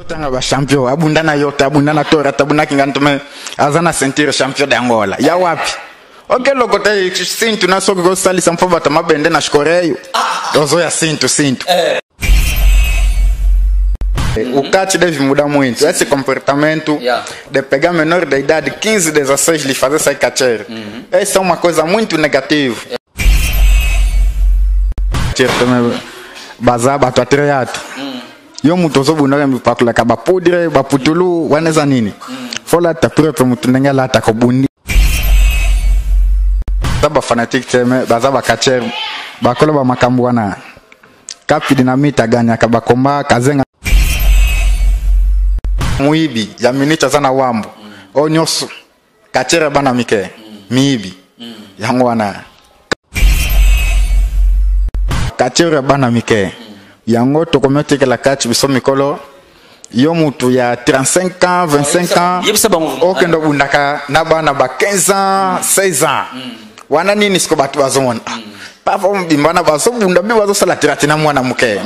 Tanga ba champion abundana yota abundana tora tabuna kingantume azana sentir champion de Angola ya wapi okay lokota sintu na soko go salisa mfova tamabende na shikoreyo ozo ya sintu o catch deve mudar muito esse comportamento de pegar menor de idade 15 16 lhe fazer sair catcher essa é uma coisa muito negativa também bazaba tu atreato yo mutozo bunara mipakula kaba podre ba putulu waneza nini fola ta propre mutunenga la ta kobundi taba fanatique teme bazaba catcher bakola ba makambwana kapi dinamita ganya kaba komba kazenga muibi ya minita sana wambo o nyoso catcher bana mike miibi yango wana catcher bana mike yango to commettre que la catch biso mikolo yo mutu ya 35 ans 25 ans okendo bundaka na bana ba 15 ans 16 ans wana nini siko batu bazomona papa mbimbana baso bunda bi bazo sala tirati na mwana muke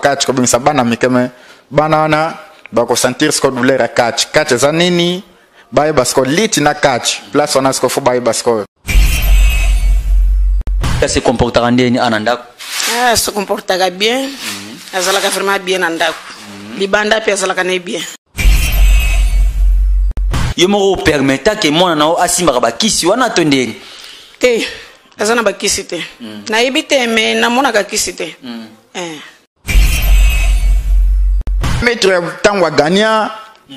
catch ko bimisa bana mikeme bana na ba ko sentir siko douleur catch za nini baye basko lit na catch place on a siko fo baye basko se comportera ndeni anandako se comportera bien azalaka vraiment bien andako libanda pe azalaka ne bien yo moko permettre que mona na asimba ba kisi wana tondeni te azana ba kisi te na ibite me na mona ka kisi te mettre tangwa ganya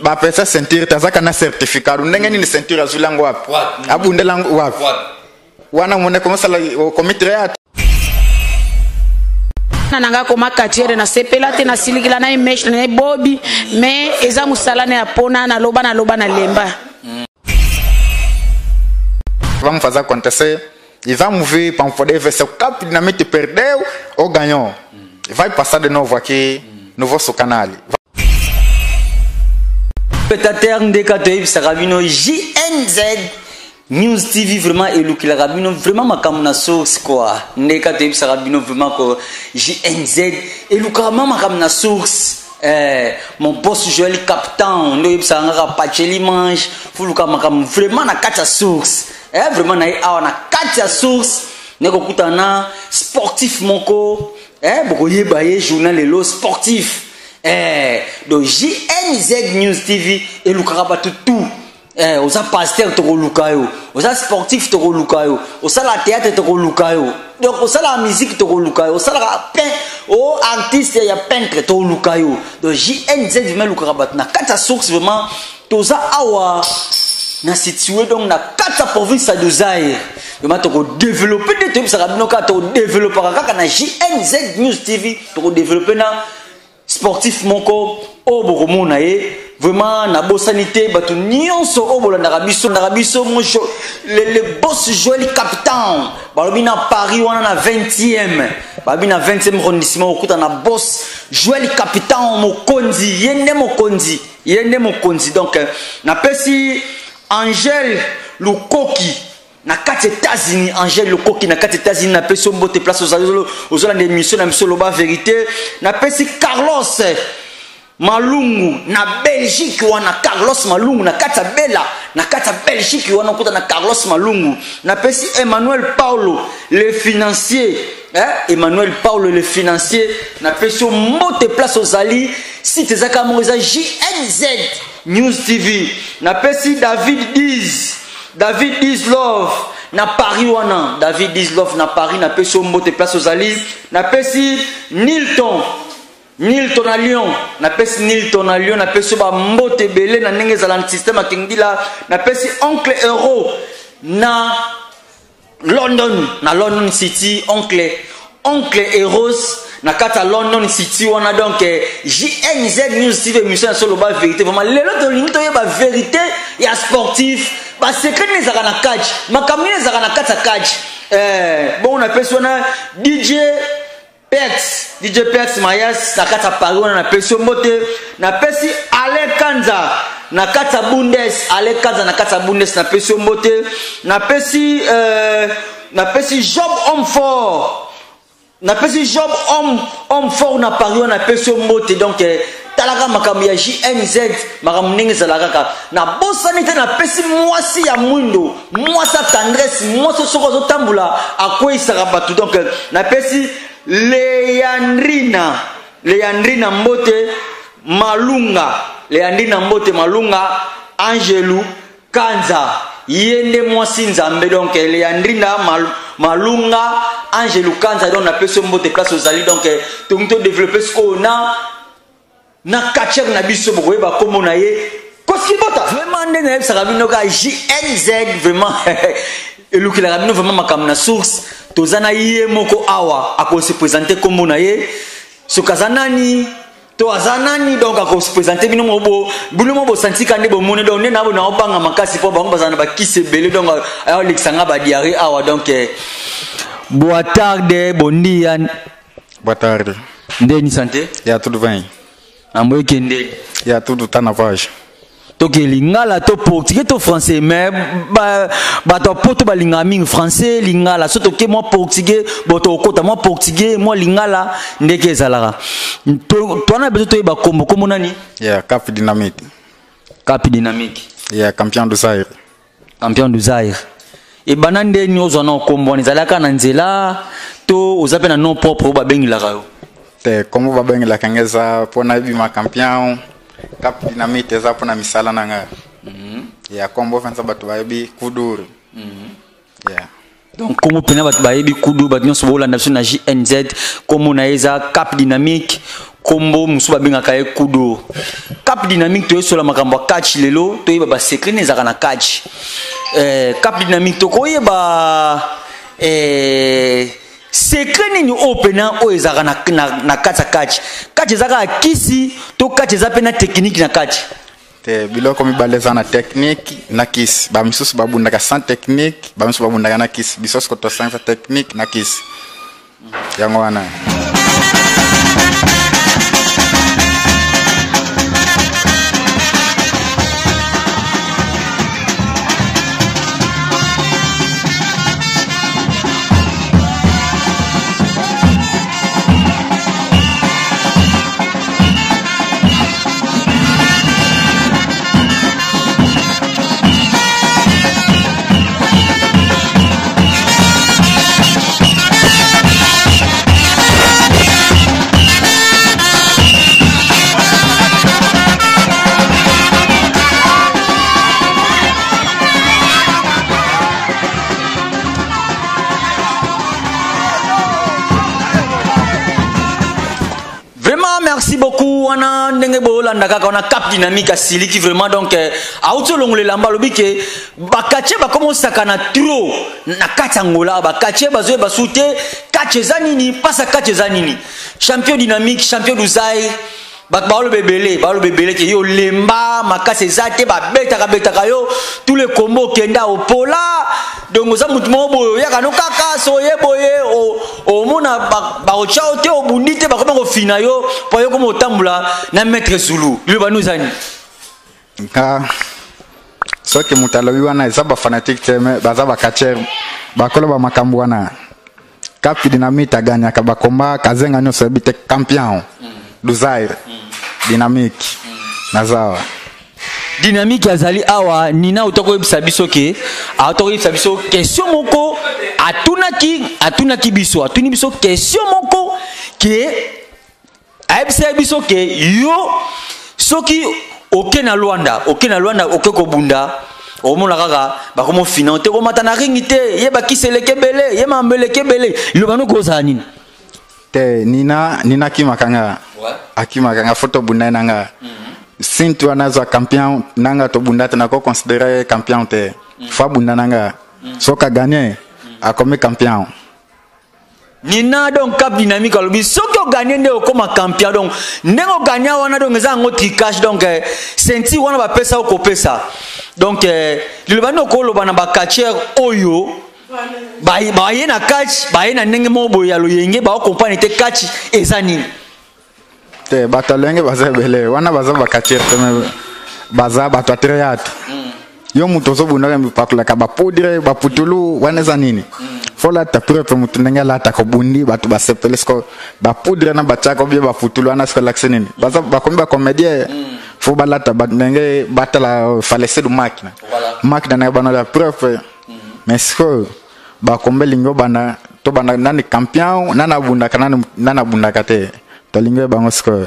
ba pesa sentir tazaka na certificat ndenge ni sentir azulango wapi abundelango wapi wana mone commence la commettre nanga ko makatiere na sepela te na silikila na imesh na bobi mais eza musalane ya pona na loba na lemba vamos fazer acontecer e vamos ver para poder ver se o cap dinamite perdeu ou ganhou vai passar de novo aqui no vosso canal peut-être ndekato Sarabino JNZ News TV vraiment eluki la rabino vraiment makamuna source quoi ndeka te Sarabino vraiment ko JNZ eluka makamuna source mon boss Joël Captain ndo yebsanga pacheli manche fuluka makam vraiment na kacha source vraiment na awa na kacha source neko kutana sportif moko boko yeba ye journal lelo sportif donc JNZ News TV eluka ba tout oza pasteur to lukayo oza sportif to lukayo oza la théâtre to lukayo donc oza la musique to lukayo oza la o artiste ya peintre to lukayo donc JNZ vraiment lukarabat na kata source vraiment toza awa na situé donc na kata province de Zaïre vraiment to développer de to Sarabino ka to développer kaka na JNZ News TV to développer na sportif moko o bokomona ye vraiment na bosanité batu nyonso o bolanda biso na biso mocho le boss Joël Captain balobi na Paris wana na 20e babi na 20e arrondissement okuta na boss Joël Captain mokonzi yende mokonzi donc na pesi Angèle Lukoki na 4 États-Unis Angèle Lukoki na 4 États-Unis na pesi mbote place aux zola d'émission na miso loba vérité na pesi Carlos Malungu na Belgique wana Carlos Malungu na kata Bella na kata Belgique wana kuta na Carlos Malungu na pesi Emmanuel Paulo le financier Emmanuel Paulo le financier na pesi mbote place aux ali site zaka moza JNZ News TV na pesi David Diz Love na Paris wana David Diz Love na Paris na pesi mbote place aux ali na pesi Nilton à Lyon, na pesi Nilton à Lyon, na pesi ba mbote belé na ndenge za la système akingila, na pesi oncle Euro na London City, oncle Eros na kata London City wana donc JNZ News TV émission na solo ba vérité vraiment lelo to limito ye ba vérité ya sportif ba secret ne zaka na catch makamine zaka na kata catch bon na pesi wana DJ Pex Mayas na kata Paris na pesi mbote na pesi Alekanza na kata Bundes na kata Bundes na pesi mbote na pesi Job Homme Fort na pesi Job homme fort na Paris on appelle ce mbote donc talaka makambo ya JNZ makambo ndenge zalaka na bosani te na pesi mwasi ya mwindo mwasi tendresse mwasi soko zo tambula akwisa bato donc na pesi Leandrina mbote Malunga Leandrina mbote Malunga Angelu Kanza yende mwasi nzambe donc Leandrina Malunga Angelu Kanza donc na pesi mbote place aux alliés donc to développer ce qu'on a na catcher na biso bokoye ba komo na ye koskibota vraiment ndene ça rabino ka JNZ vraiment elukila rabino vraiment makam na source tozana ye moko awa ako se présenter komo na ye sokazanani to azanani donc ako se présenter bino mo senti kande bo mone donc na bo na obanga makasi po bango bazana ba kisebele donc ayo lexanga ba diarrhée awa donc boa tarde bondi yan boa tarde ndeni santé ya tudo bem Amwe kende ya tudo tá na voz to ke lingala to portugais to français mais ba to poto ba lingami français lingala soto ke moi portugais boto kota moi portugais moi lingala ndeke zalara to na bezo to ba kombo nani ya Cap Dynamique ya campeão do Zaire e banande ni ozana kombo ni zalaka na nzela to ozape na nom propre ba bengi la rayo como va bem la kangeza pona bima campeão Cap Dynamique za pona misala nanga ya kombo fansa batu bayebi kuduru yeah donc como pena batu bayebi kudu batu nyonso bola na na JNZ como na eza Cap Dynamique kombo musuba benga kaye kudu Cap Dynamique to esola makambo catch lelo to yeba ba secret nezaka na catch Cap Dynamique to koyeba secret nini opena o ezaka na kata catch ezaka kisi to catch ezaka na technique na catch te biloko mibaleza na technique na kisi ba misusu babundaka sans technique ba misusu babundaka na kisi bisoso ko to sans technique na kisi yango wana merci beaucoup wana ndenge bolanda kaka wana Cap Dynamique asili qui vraiment donc auto longole lamba lobi ke bakache ba commence kana trop na katangola bakache bazoe basute kache zanini pasa kache zanini champion Dynamique champion du Zaire balo bebele ke yo lemba makase zate ba betaka yo tous les combos kenda opola donc za mutumo boyo ya kanu kaka so yeboye o mona ba o chao te o bundite ba koma ko fina yo po yo komo tambula na maître Zulu le banuzani ka so ke mutalo wana za ba fanatique te baza ba kacher ba kola ba makambo wana Cap Dynamique aganya ka ba komba kazenga no sabite campeão do Zaire Dynamique nazawa Dynamique azali awa nina utoko ebisa biso ke atoko ebisa biso question moko atunaki biso atuni biso question moko ke ebisa biso ke yo soki okena Luanda oke ko bunda omona kaka bakomo finante ko matana ringite ye bakiseleke bele ye mambeleke bele lo bano ko zani te nina kimakanga akimakanga photo bunda nanga sintu anaza campeão nanga to bunda tena ko considérer campeão te fa bunda nanga soka gagner a comme campeão nina donc Cap Dynamique alobi soki o gagner nde okoma campeão donc ndenge gagner wana donc eza ngo tricage donc senti wana ba pesa ko pesa donc le bano ko lo bana ba catcher oyo ba ye na catch ba ye na ndenge mobo ya lo yenge ba compagnie te catch ezani te batalenge bazabele wana bazaba catcher te baza batwatriat yo mutozo bunda mipakula ka ba podre ba putulu wana za nini fola ta preuve mutu ndenge la ta ko bundi batu ba sepele sko ba poudre na ba chako bi ba futulu na sko laksenini baza ba kombi ba comédien fo ba la ta ba ndenge batala falese du makina makina na bana la preuve mais sko ba kombe lingo bana to bana nani champion nana bunda kana nana bunda kate to lingo ba sko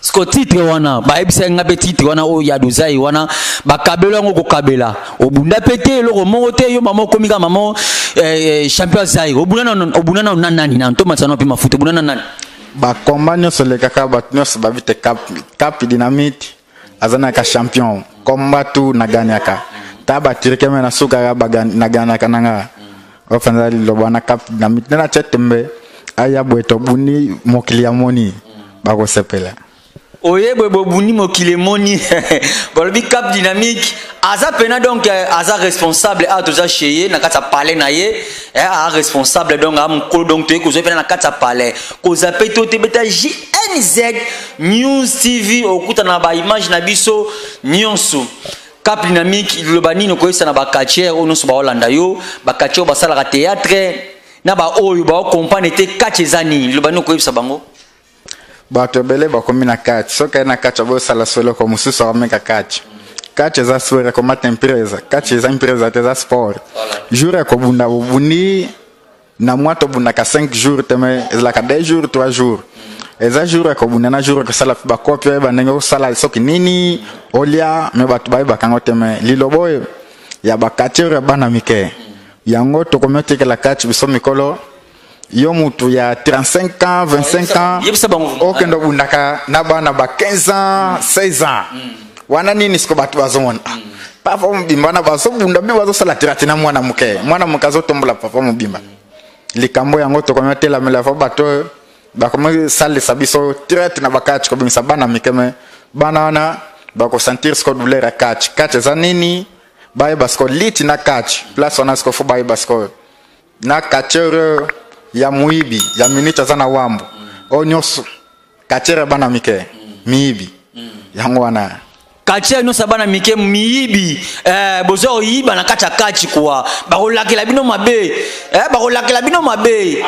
Sko titre wana ba ebisa ngabe titre wana o ya dozai wana ba kabelo ngo ko kabela obunda pete lo mo te yo mama komika mama champion zai obuna na nani na to matsano pe mafuta obuna na nani ba kombanyo so le kaka ba nyos ba vite cap dynamite azana ka champion kombatu na ganyaka taba tirike mena suka ba na ganyaka nanga ofenzali lo bana cap dynamite na chetembe aya bweto buni mokili ya moni ba ko sepela Oye boni mokile moni bolobi cap dynamique aza pena donc aza responsable a toza cheye na kata parler na ye a responsable donc am ko donc te ko zo pena na kata parler ko za peto te beta JNZ News TV okuta na ba image na biso nyonso cap dynamique le banino ko esa na ba quartier ono so ba Holanda yo ba quartier ba sala théâtre na ba oyo ba compagnie te kachezani le banino ko esa bango bato bele bakomi na kati soka na kati abo sala solo ko mususu ameka kati za swere ko mata empresa kati za empresa te za sport jure ko bunda bundi na mwato bunda ka 5 jours teme la ka 10 jours 3 jours eza jure ko bunda na jure ko sala ba kopia ba nengo sala soki nini olia me bato ba kango teme liloboy ya bakatire bana mike yango to komete ke la kati biso mikolo yo mutu ya 35 ans 25 ans okendo bundaka na bana ba 15 ans 16 ans wana nini siko batu bazomona papa mubimba na bazo bunda bi bazo sala tirati na mwana muke azo tombola papa mubimba likambo yango to komete la mela fo bato ba komo sale sabiso tirati na bakati ko bimisa bana mikeme bana na ba ko sentir siko douleur kati za nini baye basko liti na kati place ona siko fo baye basko na kachere ya muibi ya minita sana wambo onyoso kachere bana mike miibi yango wana kachere no sabana mike miibi bozo yiba na kacha kachi kwa bakolakela bino mabe bakolakela bino mabe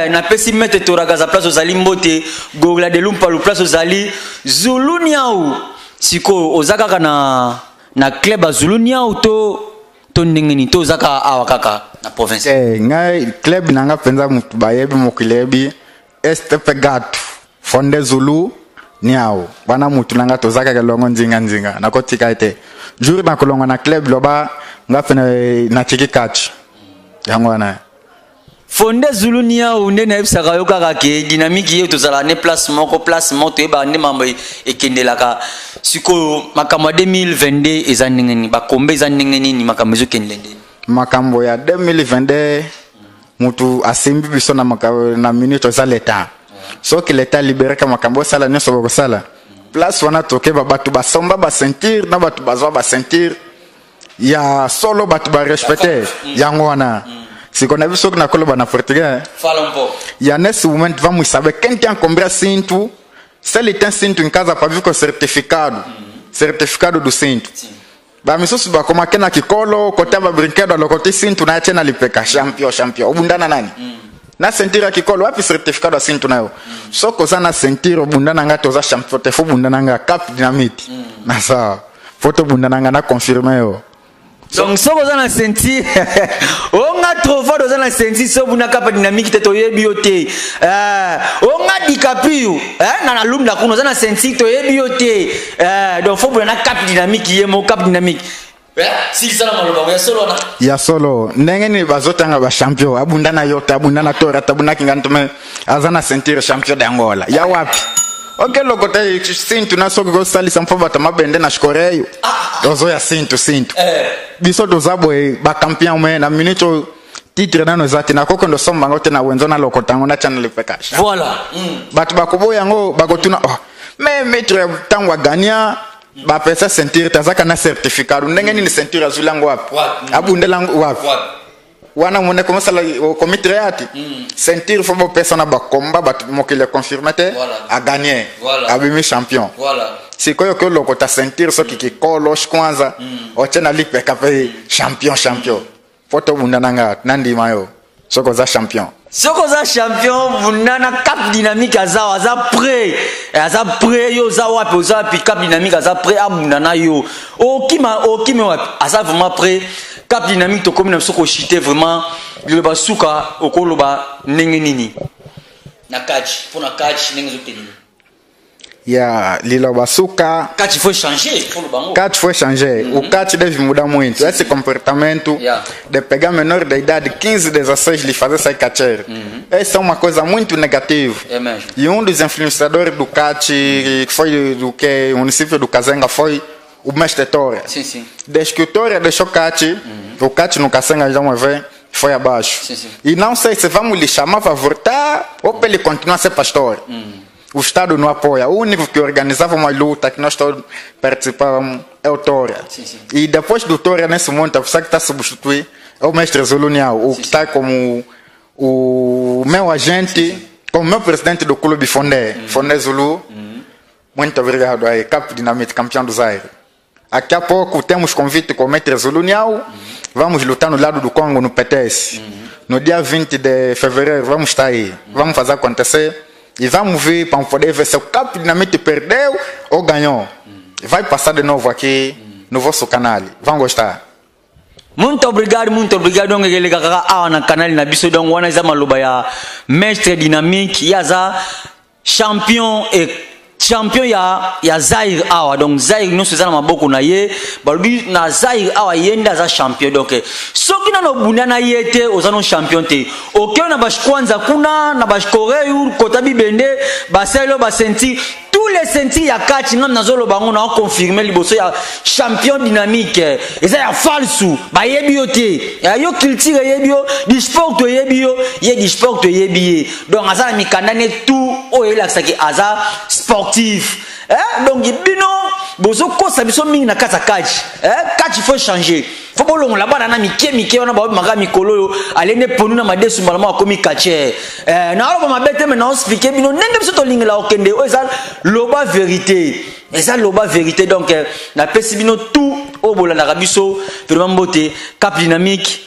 na pesi mete toragaza place ozali mbote gogla de lumpa lu place ozali Zulu Niau siko ozaka na club Zulu Niau to ndengeni to zaka awakaka na province ngai club nanga penza mutu bayebi mokilebi este gato fonde Zulu Niau bana mutu nanga to zaka ke longo nzinga na kotika ite jour na kolongo na club loba ngafena na chiki catch yango na fonde Zulu Niau nde na ebisaka yo kaka ke dynamique ye to zala ne placement to eba nde mambo ekendelaka siko makambo 2022 ezandengeni bakombe ezandengeni ni makambo ezokendende makambo ya 2022 mutu asimbi biso na minute za leta so que leta libéré ka makambo sala nyoso boko sala place wana toke batu basomba ba sentir na batu bazwa ba sentir ya solo batu ba respecter yango wana siko na biso na koloba na portugais fala un po ya nesse moment vamos saber quem tem combra cinto se ele tem cinto em casa para vir com certificado do cinto ba misosu ba koma kena kikolo kotaba brinquedo lokote cinto na tena lipeka champion obundana nani na sentira kikolo wapi certificado cinto nayo soko sana sentiro obundana ngato za champion te fo bundana nga cap dynamite na sa photo bundana nga na confirmer yo donc so kozana senti onga trop fort ozana senti so buna kapa dynamique te to yebi yote onga DiCaprio na lumda kuno ozana senti to yebi yote donc faut buna cap dynamique yemo cap dynamique si sana maloba ya solo ndenge ni bazotanga ba champion abundana yote abundana tora tabuna kingantume azana sentir champion de Angola ya wapi okay lokote sintu na soko go sali samfova tamabende na shikoreyo dozo ya sintu biso dozabo ba champion me na minute titre na nozati na koko ndo somba ngote na wenzo na lokotango na channel pekasha voilà batu bakoboya ngo bakotuna me metre tangwa ganya ba pesa sentir tazaka na certificat ndenge ni sentir azulango wapi abundelango wapi wana mone comme ça au comité ati sentir faut personne ba combat ba mokile confirmate a gagner a bimi champion voilà c'est quoi que loko ta sentir so ki kolosh kwanza o tena lipe kape champion photo bunda nanga nandi mayo soko za champion. Soko za champion vunana Cap Dynamique aza prêt yo za wapi oza pi Cap Dynamique aza prêt abundana yo. Okima wapi aza vraiment prêt. Cap Dynamique to comme na soko chité vraiment le basuka okoloba ndenge nini. Na catch pour na catch ndenge zotenini. Ya lilo basuka catch faut changer pour le bango. Catch faut changer. O catch deve mudar muito. Esse comportamento de pegar menor de idade 15, 16 lhe fazer sair catcher. Essa é uma coisa muito negativa. E dos influenciadores do catch que foi do que o município do Kazenga foi o mestre Tória. Sim, sim. Desde que o Tória deixou catch, o catch no Kazenga já uma vez foi abaixo. Sim, sim. E não sei se vamos lhe chamar para voltar ou para ele continuar a ser pastor. O Estado não apoia. O único que organizava uma luta que nós todos participávamos é o Tória. E depois do Tória, nesse momento, a pessoa que está a substituir é o mestre Zulunial, o que está como o meu agente, como meu presidente do clube Fondé, Fondé Zulu. Muito obrigado aí, Cap Dynamique, campeão do Zaire. Daqui a pouco temos convite com o mestre Zulunial. Vamos lutar no lado do Congo, no PTS. No dia 20 de fevereiro, vamos estar aí. Vamos fazer acontecer. E vamos ver para poder ver se o Cap Dynamique perdeu ou ganhou. Vai passar de novo aqui no vosso canal. Vão gostar. Muito obrigado. Donc ele gaga na canal na biso donc wana za maloba ya Mestre Dynamique yaza champion ya Zaire awa donc Zaire non sezana maboko na ye balobi na Zaire awa yenda za champion donc soki na no bunana yete ozano champion te okyo na bashkwanza kuna na bashkoreu kota bibende baselo basenti tous les senti ya catch ngam nazolo bango na confirmer liboso ya champion Dynamique eza ya falsu ba yebi yote ya yo culture yebi yo di sport to yebi yo ye di sport to yebi donc aza mikanda ne tout o elaksa ki aza sportif donc bino bozo ko sabiso mingi na kata catch catch il faut changer faut bolongo la bana na mike wana ba maka mikolo yo alene ponu na madesu malama ko mi catcher na ro ba mabete mais na expliquer bino ndenge biso to lingela okende o eza loba vérité eza loba vérité donc na pesi bino tout o bolanda biso vraiment mbote Cap Dynamique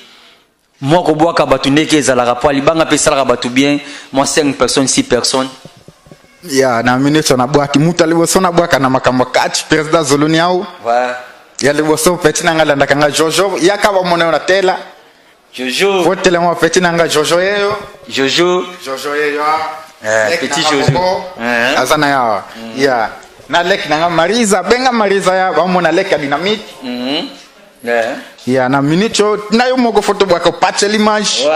moi ko boaka batu ndeke ezala rapport libanga pesala batu bien moi 5 personnes 6 personnes. Ya na minute na bwaki muta liboso na bwaka na makambo catch president Zuluniao. Ya liboso petina ngala ndakanga Jojo yakaba mona na tela. Jojo. Fotele mo petina nga Jojo yeyo. Jojo yeyo. Petit Jojo. Azana ya. Ya. Na lek na Mariza benga Mariza ya ba mona lek ya Dynamique. Ya na minicho na yo moko photo bwaka patch l'image.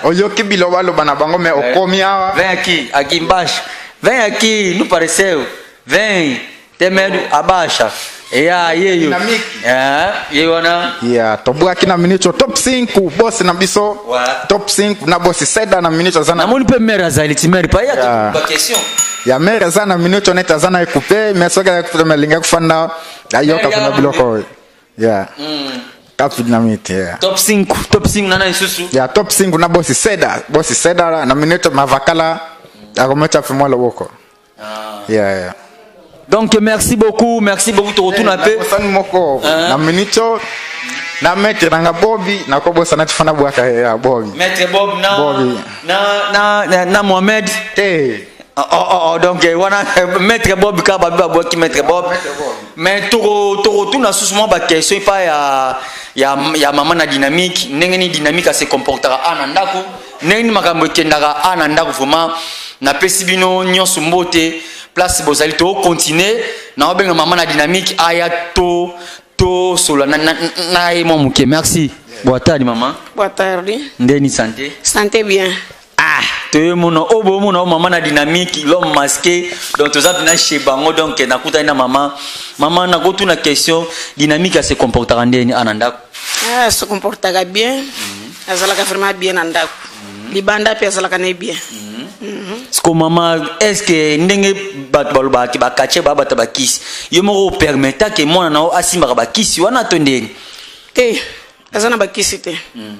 Oyo kibilo balo bana bango me okomi awa. Vem aqui embaixo. Vem aqui, não pareceu? Vem, tem medo, abaixa. E aí, tobo aqui na minuto top 5, boss na biso. Top 5 na boss Seda na minuto zana. Namoni pe mera za litimeri pa ya to question. Ya mera za na minuto neta zana ekupe, mesoka ya kufuta melinga kufanda ayoka kuna biloko. Ya. Cap Dynamique. Top 5 nana isusu. Ya top 5 na boss Seda na minuto mavakala. Yeah. Donc merci beaucoup tu retournes un peu. Na minito na maître nanga Bobby na ko bossa na tifana bwaka ya Bobby. Maître Bob na Mohamed. Donc wana maître Bob ka ba boki maître Bob. Mais tu retournes na sous moi ba question pas ya maman na Dynamique, ndenge Dynamique a se comportera anandako. Ndenge makambo kendaka anandako vraiment. Na pesi bino nyonso mbote place bozali to continuer na obenga maman na Dynamique aya to solo na e momuke merci. Boa tarde maman. Boa tarde. Ndeni santé. Santé bien. Te mona obo mona maman na Dynamique l'homme masqué donc to zapina chez bango donc na kuta na maman na ko tuna question Dynamique a se comportera ndeni anandako. Se comportera bien. Azalaka vraiment bien andako. Libanda pe azalaka ne bien. Sko maman est-ce que ndenge batbalba ki bakache ba batabakisi yo mo permettre que mona na asimba bakisi wana tondeni azana bakisi te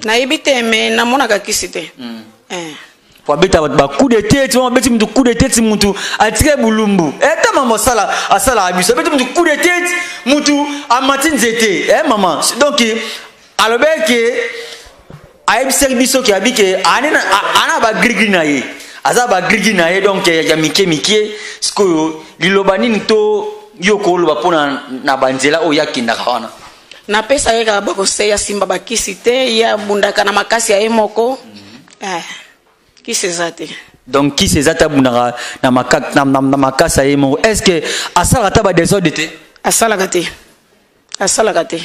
na yebite me na mona kakisi te kwa beta ba coup de tête mo beti mtu coup de tête mtu atire bulumbu eta mama asala abiso beti mtu coup de tête mtu amatinzete maman donc alobeke ayebisaki biso ke abike ana ba grigri na ye aza ba grigri na ye donc ya mike sikoyo liloba nini to yo koloba pona na banzela oyo yakindaka wana napesa ye kaka bakosei asimba bakisi te ye abundaka na makasi ya ye moko kisi eza te donc kisi eza te abundaka na makasi ya ye moko est ce que asalaka ta badesordre te asalaka te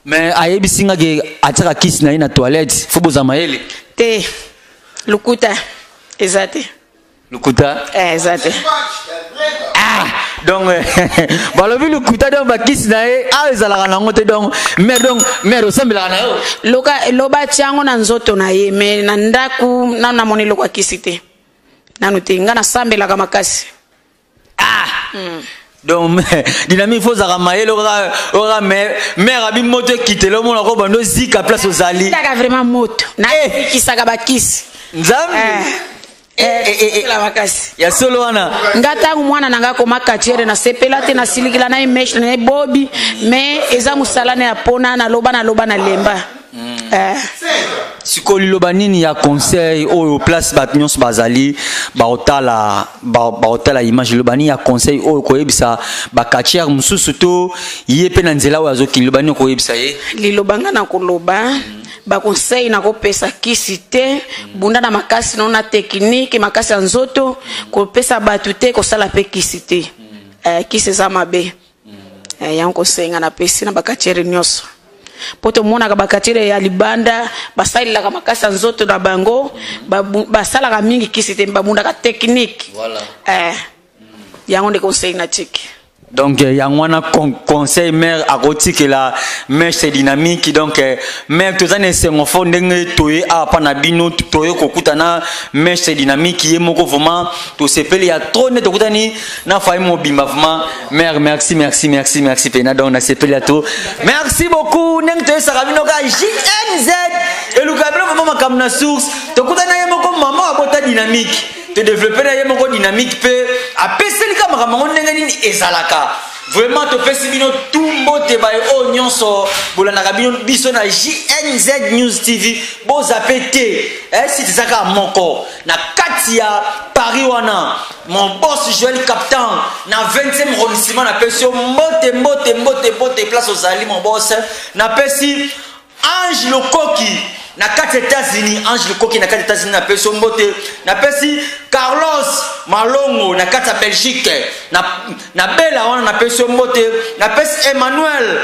mais ayebisi nga ke atiaka kisi na ye na toilette fo bozama yele te lukuta eza te lukuta eza te donc balobi lukuta donc bakisi na ye awa ezalaka nango te donc mare osambelaka na yo loba tiango na nzoto na ye mais na ndaku nanu namoni eloko akisi te nanu te nga nasambelaka makasi donc dynamique faut zaka mayele ora mère abi moto kitelo mona ko bando zika place ozali taka vraiment moto na kisaka bakisi nzambe la makasi ya solo wana ngatangu mwana nanga koma katiere na sepela te na silikila na mesh na bobi mais eza musalane ya pona na loba na lemba siko liloba nini ya conseil oyo place bat nyonso bazali baotala image liloba nini ya conseil oyo koyebisa bakatiere mususu to ye pe na nzela oyo azoki liloba nini koyebisa ye liloba nga na koloba bakonseil na kopesa kisi te bunda na makasi no na technique makasi ya nzoto kopesa batu te kosala pe kisi te kisi eza mabe yango conseil nga na pesi na bakatiere nyonso poto mona ka bakatiere ya libanda basalilaka makasi ya nzoto na bango basalaka mingi kisi te babunda ka technique yango nde conseil na tiki donc yangwana conseil mère akotique la mère c'est dynamique donc mère tozane sengofo ndenge toye apa na bino toye kokutana mère c'est dynamique ye moko vraiment to sepeli ya trop net kokutani na fayi mobimba vraiment mère merci pena donc na sepeli ya to merci beaucoup ndenge toye saka bino ka JNZ et le gablo vraiment makamna source tokutana ye moko mama abota dynamique te développer na ye moko dynamique pe apeseli ka makambo ndenge nini ezalaka vraiment to pesi bino tumbo te ba o nyonso bolandaka bino biso na JNZ News TV bozapete si tezaka moko na kati ya Paris wana mon boss Joël Captain na 20e arrondissement na pesio mbote place ozali mon boss na pesi Ange Lokoki na 4 États-Unis Ange Lokoki na 4 États-Unis na peso mbote na pesi Carlos Malongo na 4 Belgique na Bella wana na peso mbote na pesi Emmanuel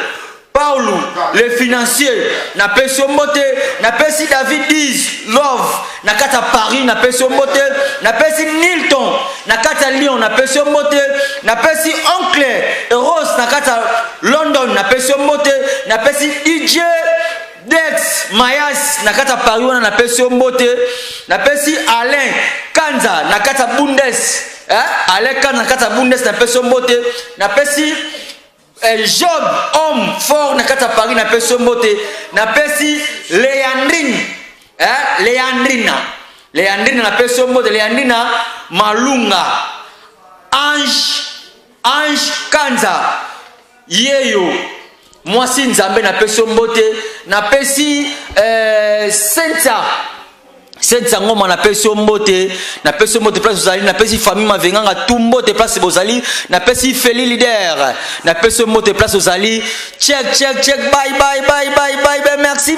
Paulo le financier na peso mbote na pesi David Diz Love na 4 Paris na peso mbote na pesi Nilton na 4 Lyon na peso mbote na pesi Oncle Rose na 4 London na peso mbote na pesi DJ Dex Mayas na kata Paris wana na pesi mbote na pesi Alain Kanza na kata Bundes Alain Kanza na kata Bundes na pesi mbote na pesi Job homme fort na kata Paris na pesi mbote na pesi Leandrina na pesi mbote Leandrina Malunga Ange Kanza yeyo mwasi nzambe na peso mbote na pesi Senta ngoma na peso mbote place ozali na pesi famille mavenganga tumbote place bozali na pesi Feli leader na peso mbote place ozali check bye merci